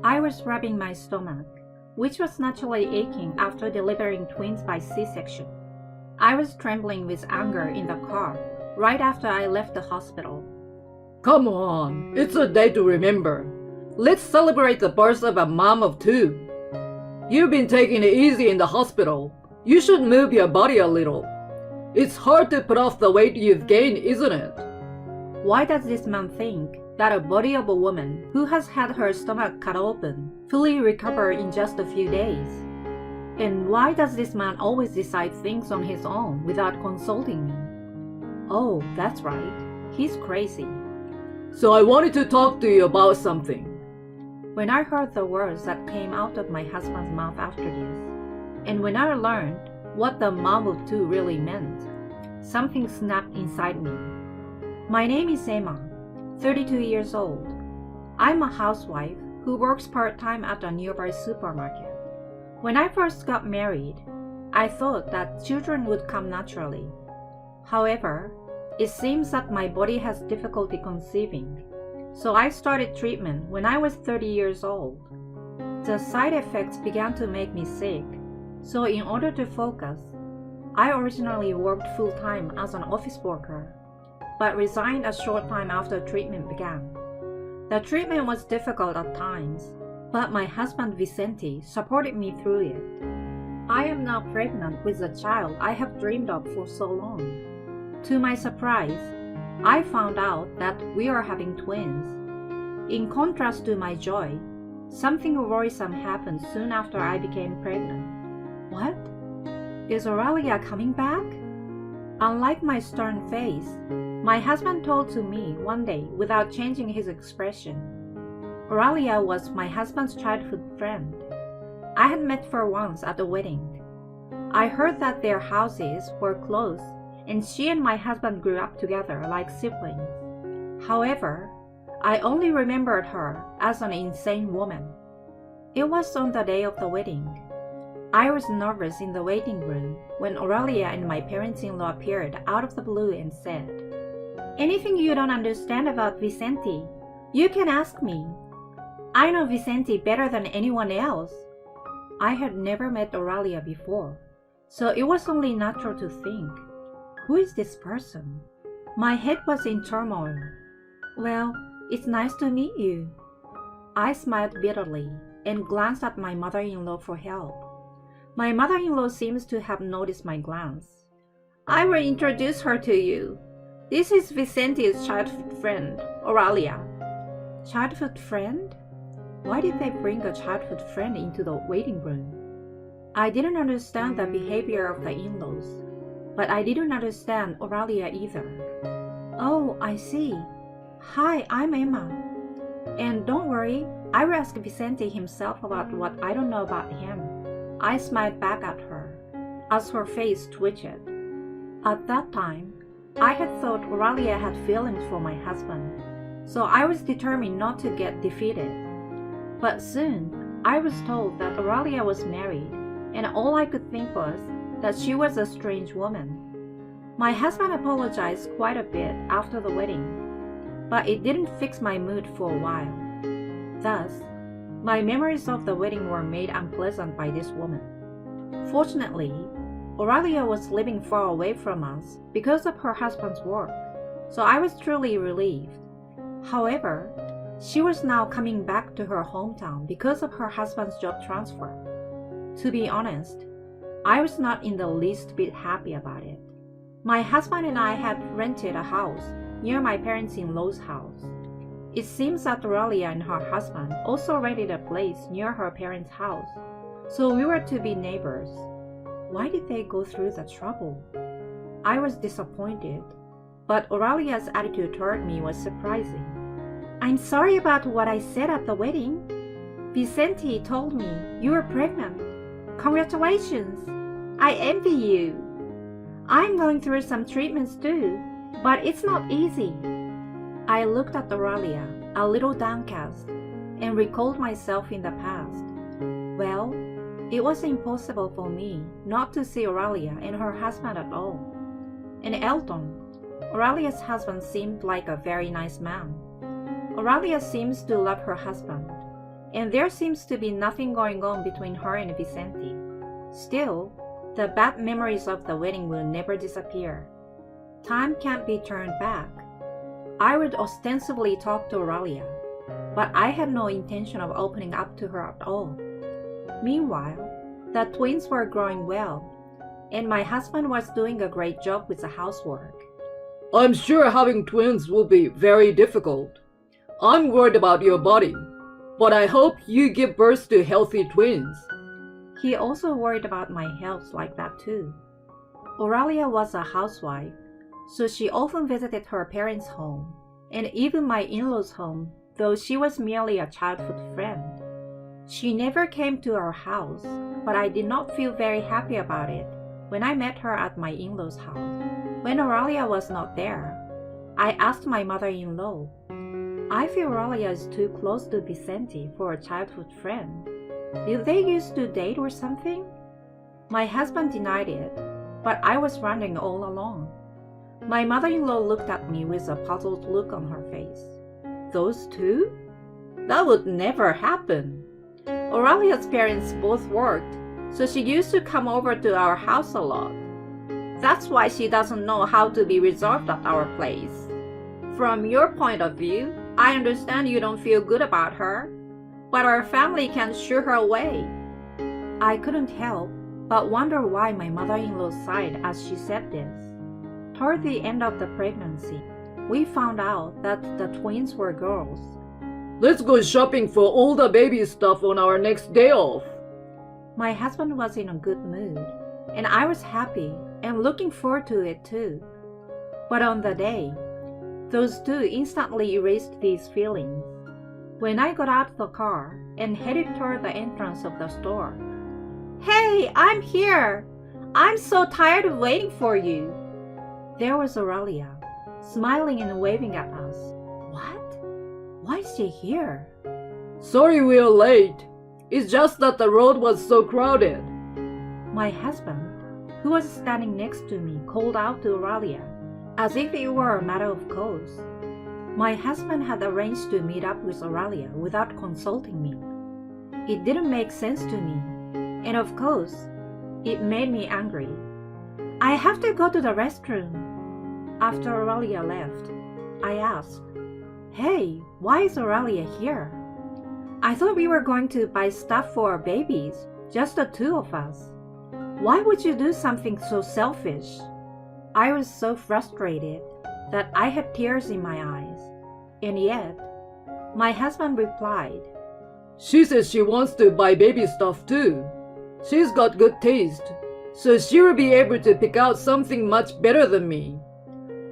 I was rubbing my stomach, which was naturally aching after delivering twins by C-section. I was trembling with anger in the car right after I left the hospital. Come on, it's a day to remember. Let's celebrate the birth of a mom of two. You've been taking it easy in the hospital. You should move your body a little. It's hard to put off the weight you've gained, isn't it? Why does this man think that a body of a woman who has had her stomach cut open fully recover in just a few days? And why does this man always decide things on his own without consulting me? Oh, that's right. He's crazy. So I wanted to talk to you about something. When I heard the words that came out of my husband's mouth after this, and when I learned what the mom of two really meant, something snapped inside me. My name is Emma, 32 years old. I'm a housewife who works part-time at a nearby supermarket. When I first got married, I thought that children would come naturally. However, it seems that my body has difficulty conceiving, so I started treatment when I was 30 years old. The side effects began to make me sick, so in order to focus, I originally worked full-time as an office worker, but resigned a short time after treatment began. The treatment was difficult at times, but my husband Vicente supported me through it. I am now pregnant with a child I have dreamed of for so long. To my surprise, I found out that we are having twins. In contrast to my joy, something worrisome happened soon after I became pregnant. What? Is Aurelia coming back? Unlike my stern face, my husband told to me one day without changing his expression. Aurelia was my husband's childhood friend. I had met her once at the wedding. I heard that their houses were close and she and my husband grew up together like siblings. However, I only remembered her as an insane woman. It was on the day of the wedding. I was nervous in the waiting room when Aurelia and my parents-in-law appeared out of the blue and said, "Anything you don't understand about Vicente, you can ask me. I know Vicente better than anyone else." I had never met Aurelia before, so it was only natural to think, who is this person? My head was in turmoil. "Well, it's nice to meet you." I smiled bitterly and glanced at my mother-in-law for help. My mother-in-law seems to have noticed my glance. "I will introduce her to you. This is Vicente's childhood friend, Aurelia." Childhood friend? Why did they bring a childhood friend into the waiting room? I didn't understand the behavior of the in-laws, but I didn't understand Aurelia either. "Oh, I see. Hi, I'm Emma. And don't worry, I will ask Vicente himself about what I don't know about him." I smiled back at her, as her face twitched. At that time, I had thought Aurelia had feelings for my husband, so I was determined not to get defeated. But soon, I was told that Aurelia was married, and all I could think was that she was a strange woman. My husband apologized quite a bit after the wedding, but it didn't fix my mood for a while. Thus, my memories of the wedding were made unpleasant by this woman. Fortunately, Aurelia was living far away from us because of her husband's work, so I was truly relieved. However, she was now coming back to her hometown because of her husband's job transfer. To be honest, I was not in the least bit happy about it. My husband and I had rented a house near my parents-in-law's house. It seems that Aurelia and her husband also rented a place near her parents' house, so we were to be neighbors. Why did they go through the trouble? I was disappointed, but Aurelia's attitude toward me was surprising. "I'm sorry about what I said at the wedding. Vicente told me you were pregnant. Congratulations! I envy you. I'm going through some treatments too, but it's not easy." I looked at Aurelia, a little downcast, and recalled myself in the past. Well, it was impossible for me not to see Aurelia and her husband at all. And Elton, Aurelia's husband, seemed like a very nice man. Aurelia seems to love her husband, and there seems to be nothing going on between her and Vicente. Still, the bad memories of the wedding will never disappear. Time can't be turned back. I would ostensibly talk to Aurelia, but I had no intention of opening up to her at all. Meanwhile, the twins were growing well, and my husband was doing a great job with the housework. I'm sure having twins will be very difficult. I'm worried about your body, but I hope you give birth to healthy twins. He also worried about my health like that too. Aurelia was a housewife, so she often visited her parents' home, and even my in-laws' home, though she was merely a childhood friend. She never came to our house, but I did not feel very happy about it when I met her at my in-laws' house. When Aurelia was not there, I asked my mother-in-law, I feel Aurelia is too close to Vicente for a childhood friend. Did they used to date or something? My husband denied it, but I was wondering all along. My mother-in-law looked at me with a puzzled look on her face. Those two? That would never happen. Aurelia's parents both worked, so she used to come over to our house a lot. That's why she doesn't know how to be reserved at our place. From your point of view, I understand you don't feel good about her, but our family can shoo her away. I couldn't help but wonder why my mother-in-law sighed as she said this. Toward the end of the pregnancy, we found out that the twins were girls. Let's go shopping for all the baby stuff on our next day off. My husband was in a good mood, and I was happy and looking forward to it too. But on the day, those two instantly erased these feelings. When I got out of the car and headed toward the entrance of the store, "Hey, I'm here! I'm so tired of waiting for you!" There was Aurelia, smiling and waving at us. What? Why is she here? Sorry we're late. It's just that the road was so crowded. My husband, who was standing next to me, called out to Aurelia, as if it were a matter of course. My husband had arranged to meet up with Aurelia without consulting me. It didn't make sense to me, and of course, it made me angry. I have to go to the restroom. After Aurelia left, I asked, "Hey, why is Aurelia here? I thought we were going to buy stuff for our babies, just the two of us. Why would you do something so selfish?" I was so frustrated that I had tears in my eyes, and yet, my husband replied, She says she wants to buy baby stuff too. She's got good taste, so she will be able to pick out something much better than me.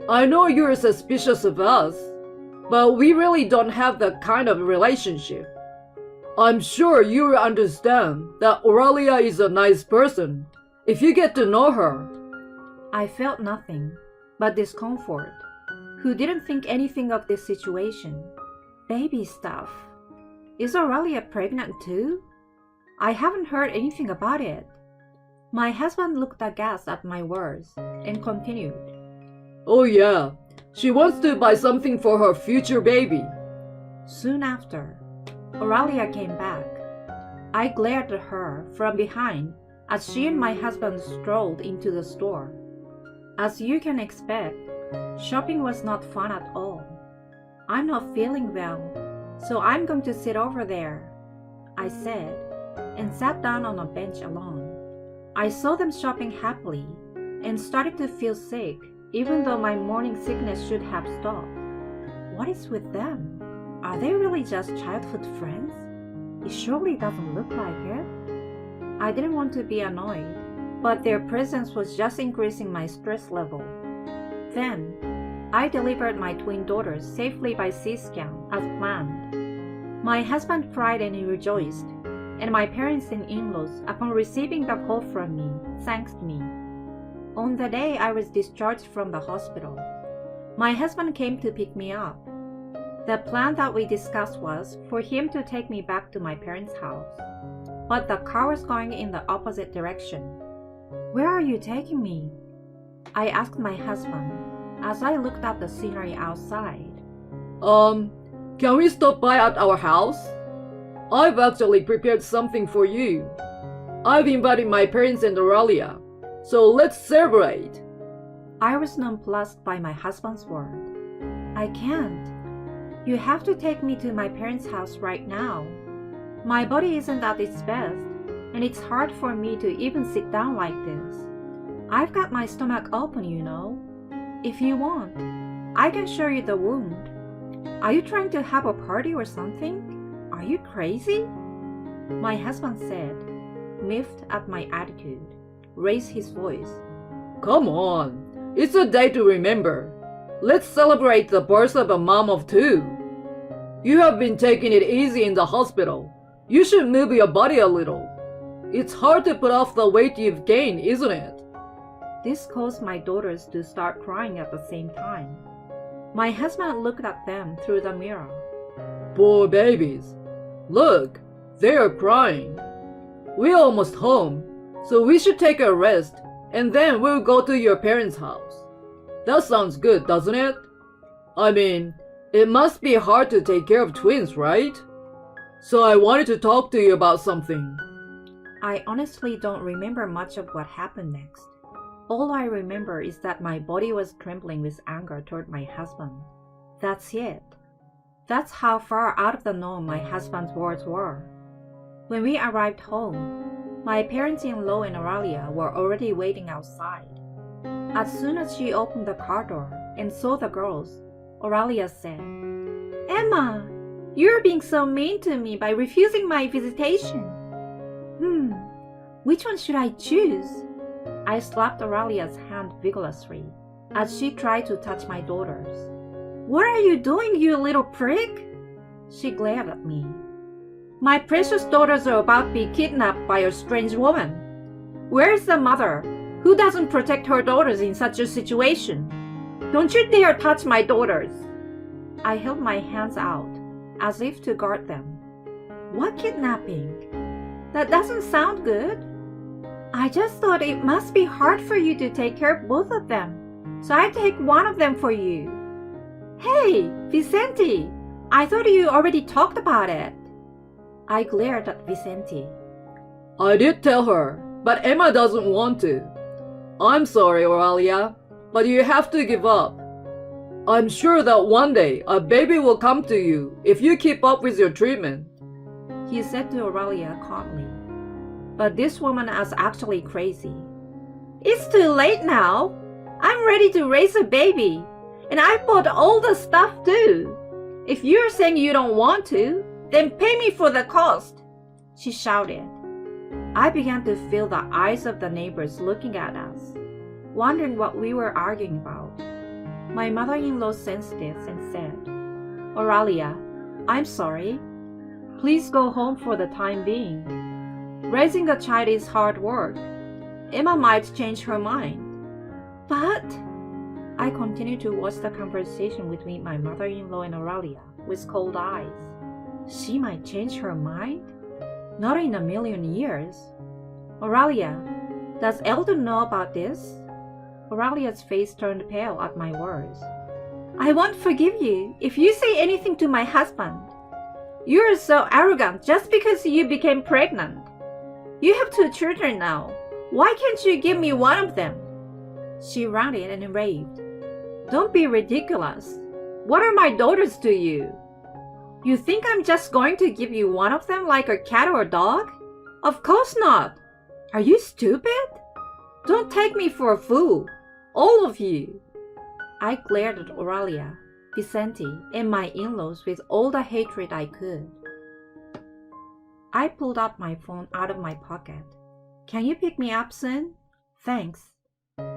I know you're suspicious of us, but we really don't have that kind of relationship. I'm sure you will understand that Aurelia is a nice person if you get to know her. I felt nothing but discomfort. Who didn't think anything of this situation? Baby stuff. Is Aurelia pregnant too? I haven't heard anything about it. My husband looked aghast at my words and continued. Oh yeah, she wants to buy something for her future baby. Soon after, Aurelia came back. I glared at her from behind as she and my husband strolled into the store. As you can expect, shopping was not fun at all. I'm not feeling well, so I'm going to sit over there, I said, and sat down on a bench alone. I saw them shopping happily and started to feel sick, even though my morning sickness should have stopped. What is with them? Are they really just childhood friends? It surely doesn't look like it. I didn't want to be annoyed, but their presence was just increasing my stress level. Then, I delivered my twin daughters safely by C-scan as planned. My husband cried and he rejoiced, and my parents and in-laws, upon receiving the call from me, thanked me. On the day I was discharged from the hospital, my husband came to pick me up. The plan that we discussed was for him to take me back to my parents' house, but the car was going in the opposite direction. "Where are you taking me?" I asked my husband as I looked at the scenery outside. Can we stop by at our house? I've actually prepared something for you. I've invited my parents and Aurelia, so let's celebrate. I was nonplussed by my husband's word. I can't. You have to take me to my parents' house right now. My body isn't at its best, and it's hard for me to even sit down like this. I've got my stomach open, you know. If you want, I can show you the wound. Are you trying to have a party or something? Are you crazy? My husband said, miffed at my attitude, raised his voice. Come on, it's a day to remember. Let's celebrate the birth of a mom of two. You have been taking it easy in the hospital. You should move your body a little. It's hard to put off the weight you've gained, isn't it? This caused my daughters to start crying at the same time. My husband looked at them through the mirror. Poor babies. Look, they are crying. We're almost home, so we should take a rest, and then we'll go to your parents' house. That sounds good, doesn't it? I mean, it must be hard to take care of twins, right? So I wanted to talk to you about something. I honestly don't remember much of what happened next. All I remember is that my body was trembling with anger toward my husband. That's it. That's how far out of the norm my husband's words were. When we arrived home, my parents-in-law and Aurelia were already waiting outside. As soon as she opened the car door and saw the girls, Aurelia said, "Emma, you're being so mean to me by refusing my visitation." Which one should I choose? I slapped Aurelia's hand vigorously as she tried to touch my daughters. "What are you doing, you little prick?" She glared at me. "My precious daughters are about to be kidnapped by a strange woman. Where is the mother who doesn't protect her daughters in such a situation? Don't you dare touch my daughters!" I held my hands out as if to guard them. "What kidnapping? That doesn't sound good. I just thought it must be hard for you to take care of both of them, so I take one of them for you." "Hey, Vicente, I thought you already talked about it." I glared at Vicente. I did tell her, but Emma doesn't want to. I'm sorry, Aurelia, but you have to give up. I'm sure that one day a baby will come to you if you keep up with your treatment. He said to Aurelia calmly. But this woman is actually crazy. "It's too late now. I'm ready to raise a baby, and I bought all the stuff too. If you're saying you don't want to, then pay me for the cost," she shouted. I began to feel the eyes of the neighbors looking at us, wondering what we were arguing about. My mother-in-law sensed this and said, "Aurelia, I'm sorry. Please go home for the time being. Raising a child is hard work. Emma might change her mind." "But," I continued to watch the conversation between my mother-in-law and Aurelia with cold eyes. She might change her mind? Not in a million years. "Aurelia, does Eldon know about this?" Aurelia's face turned pale at my words. "I won't forgive you if you say anything to my husband. You're so arrogant just because you became pregnant. You have 2 children now. Why can't you give me one of them?" She rounded and raved. "Don't be ridiculous. What are my daughters to you? You think I'm just going to give you one of them like a cat or a dog? Of course not. Are you stupid? Don't take me for a fool, all of you." I glared at Aurelia, Vicente, and my in-laws with all the hatred I could. I pulled out my phone out of my pocket. "Can you pick me up soon? Thanks,"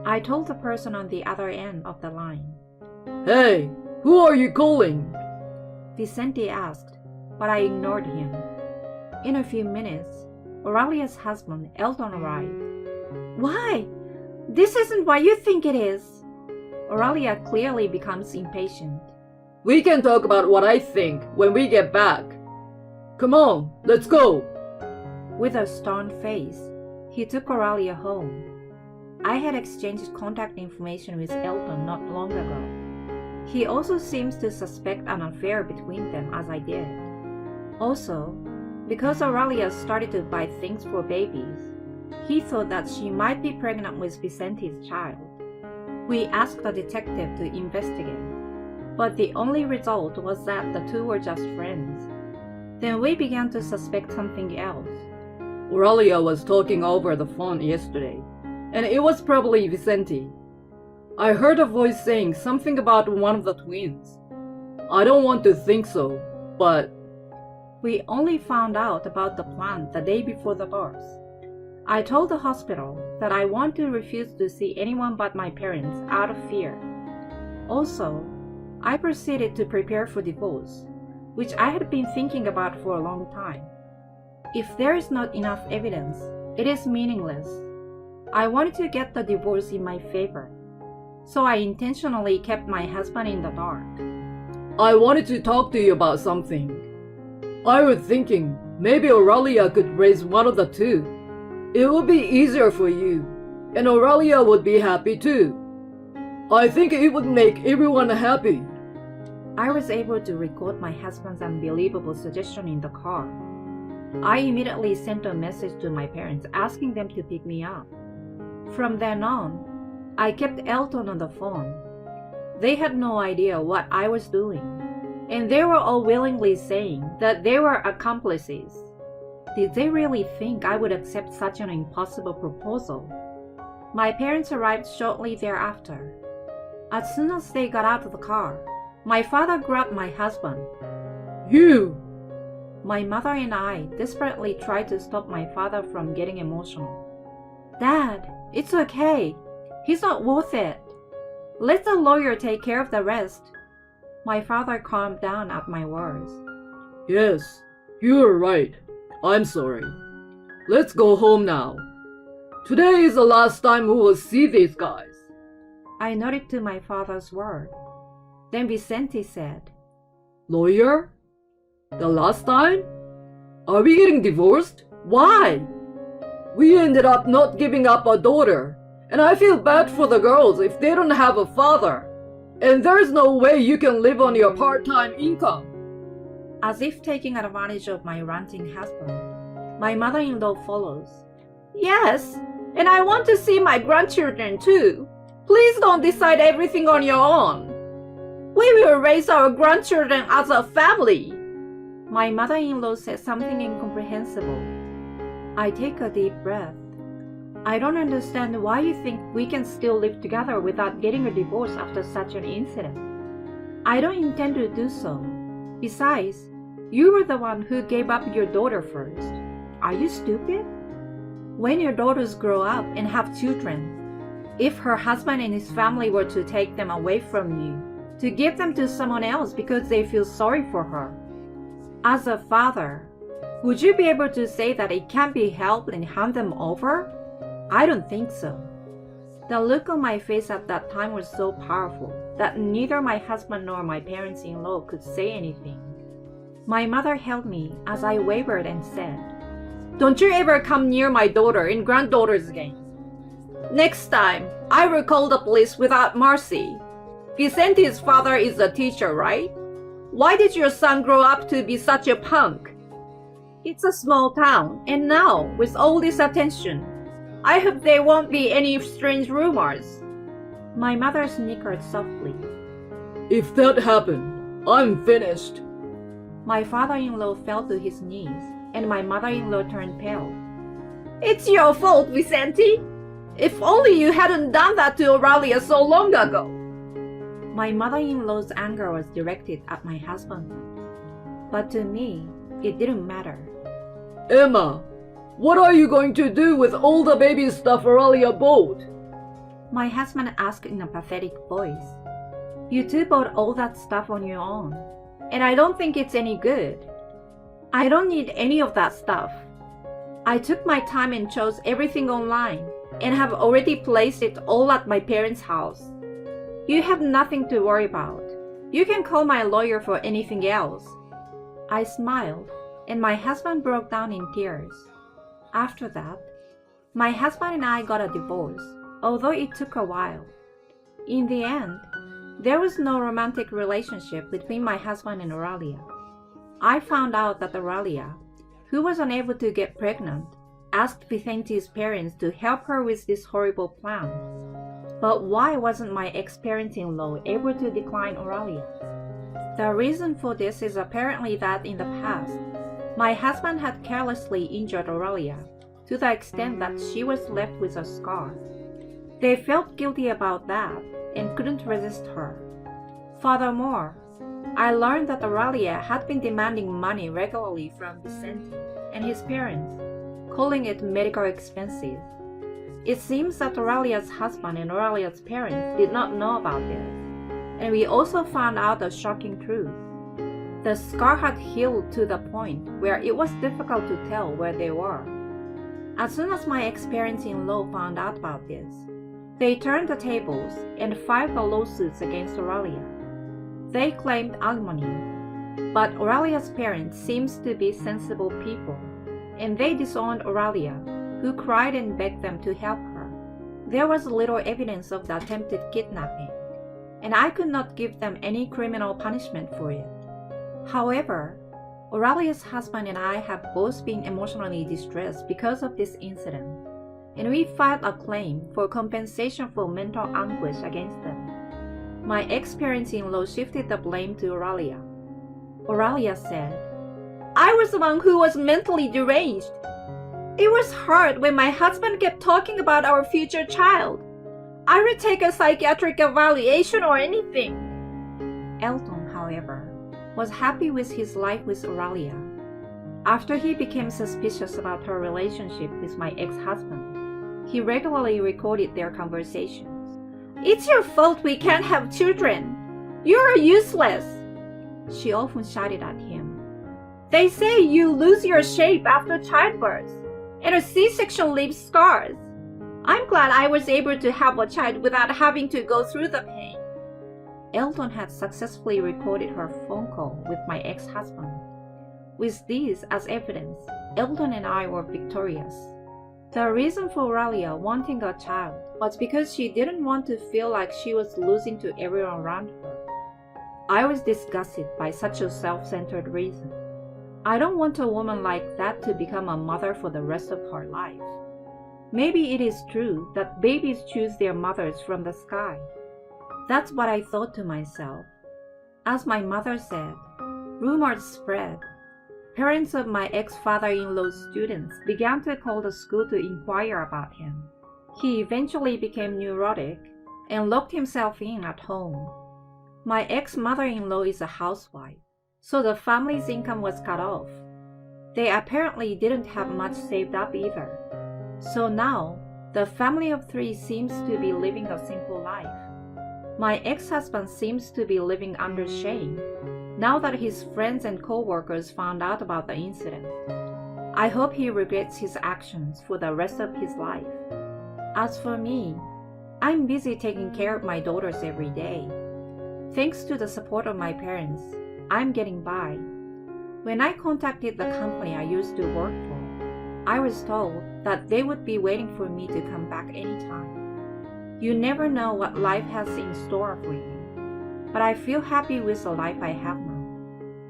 I told the person on the other end of the line. Hey, who are you calling? Vicente asked, but I ignored him. In a few minutes, Aurelia's husband, Eldon, arrived. "Why? This isn't what you think it is." Aurelia clearly becomes impatient. We can talk about what I think when we get back. Come on, let's go. With a stern face, he took Aurelia home. I had exchanged contact information with Eldon not long ago. He also seems to suspect an affair between them as I did. Also, Because Aurelia started to buy things for babies, he thought that she might be pregnant with Vicente's child. We asked the detective to investigate, but the only result was that the two were just friends. Then we began to suspect something else. Aurelia was talking over the phone yesterday, and it was probably Vicente. I heard a voice saying something about one of the twins. I don't want to think so, but... We only found out about the plan the day before the birth. I told the hospital that I want to refuse to see anyone but my parents out of fear. Also, I proceeded to prepare for divorce, which I had been thinking about for a long time. If there is not enough evidence, it is meaningless. I wanted to get the divorce in my favor, so I intentionally kept my husband in the dark. I wanted to talk to you about something. I was thinking maybe Aurelia could raise one of the two. It would be easier for you, and Aurelia would be happy too. I think it would make everyone happy. I was able to record my husband's unbelievable suggestion in the car. I immediately sent a message to my parents asking them to pick me up. From then on, I kept Elton on the phone. They had no idea what I was doing, and they were all willingly saying that they were accomplices. Did they really think I would accept such an impossible proposal? My parents arrived shortly thereafter. As soon as they got out of the car, my father grabbed my husband. You! My mother and I desperately tried to stop my father from getting emotional. Dad, it's okay. He's not worth it. Let the lawyer take care of the rest. My father calmed down at my words. Yes, you're right. I'm sorry. Let's go home now. Today is the last time we will see these guys. I nodded to my father's word. Then Vicente said, Lawyer? The last time? Are we getting divorced? Why? We ended up not giving up our daughter, and I feel bad for the girls if they don't have a father. And there's no way you can live on your part-time income. As if taking advantage of my ranting husband, my mother-in-law follows. Yes, and I want to see my grandchildren too. Please don't decide everything on your own. We will raise our grandchildren as a family. My mother-in-law said something incomprehensible. I take a deep breath. I don't understand why you think we can still live together without getting a divorce after such an incident. I don't intend to do so. Besides, you were the one who gave up your daughter first. Are you stupid? When your daughters grow up and have children, if her husband and his family were to take them away from you, to give them to someone else because they feel sorry for her, as a father, would you be able to say that it can't be helped and hand them over? I don't think so. The look on my face at that time was so powerful that neither my husband nor my parents-in-law could say anything. My mother held me as I wavered and said, Don't you ever come near my daughter and granddaughters again. Next time, I will call the police without mercy. Vicente's father is a teacher, right? Why did your son grow up to be such a punk? It's a small town, and now, with all this attention, I hope there won't be any strange rumors. My mother snickered softly. If that happened, I'm finished. My father-in-law fell to his knees, and my mother-in-law turned pale. It's your fault, Vicente. If only you hadn't done that to Aurelia so long ago. My mother-in-law's anger was directed at my husband, but to me, it didn't matter. Emma, what are you going to do with all the baby stuff Aurelia bought? My husband asked in a pathetic voice. You two bought all that stuff on your own, and I don't think it's any good. I don't need any of that stuff. I took my time and chose everything online, and have already placed it all at my parents' house. You have nothing to worry about. You can call my lawyer for anything else. I smiled, and my husband broke down in tears. After that, my husband and I got a divorce, although it took a while. In the end, there was no romantic relationship between my husband and Aurelia. I found out that Aurelia, who was unable to get pregnant, asked Vicenti's parents to help her with this horrible plan. But why wasn't my ex-parent-in-law able to decline Auralia? The reason for this is apparently that in the past, my husband had carelessly injured Auralia to the extent that she was left with a scar. They felt guilty about that and couldn't resist her. Furthermore, I learned that Auralia had been demanding money regularly from Vicente and his parents, calling it medical expenses. It seems that Auralia's husband and Auralia's parents did not know about this, and we also found out a shocking truth. The scar had healed to the point where it was difficult to tell where they were. As soon as my ex-parents-in-law found out about this, they turned the tables and filed the lawsuits against Auralia. They claimed alimony, but Auralia's parents seemed to be sensible people, and they disowned Auralia, who cried and begged them to help her. There was little evidence of the attempted kidnapping, and I could not give them any criminal punishment for it. However, Auralia's husband and I have both been emotionally distressed because of this incident, and we filed a claim for compensation for mental anguish against them. My ex-parents-in-law shifted the blame to Auralia. Auralia said, "I was the one who was mentally deranged. It was hard when my husband kept talking about our future child. I would take a psychiatric evaluation or anything." Elton, however, was happy with his life with Auralia. After he became suspicious about her relationship with my ex-husband, he regularly recorded their conversations. "It's your fault we can't have children. You're useless," she often shouted at him. "They say you lose your shape after childbirth, and a C-section leaves scars. I'm glad I was able to have a child without having to go through the pain." Elton had successfully recorded her phone call with my ex-husband. With this as evidence, Elton and I were victorious. The reason for Auralia wanting a child was because she didn't want to feel like she was losing to everyone around her. I was disgusted by such a self-centered reason. I don't want a woman like that to become a mother for the rest of her life. Maybe it is true that babies choose their mothers from the sky. That's what I thought to myself. As my mother said, rumors spread. Parents of my ex-father-in-law's students began to call the school to inquire about him. He eventually became neurotic and locked himself in at home. My ex-mother-in-law is a housewife, so the family's income was cut off. They apparently didn't have much saved up either. So now, the family of three seems to be living a simple life. My ex-husband seems to be living under shame, now that his friends and co-workers found out about the incident. I hope he regrets his actions for the rest of his life. As for me, I'm busy taking care of my daughters every day. Thanks to the support of my parents, I'm getting by. When I contacted the company I used to work for, I was told that they would be waiting for me to come back anytime. You never know what life has in store for you, but I feel happy with the life I have now.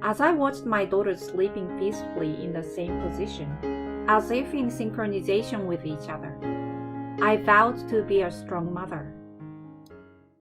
As I watched my daughters sleeping peacefully in the same position, as if in synchronization with each other, I vowed to be a strong mother.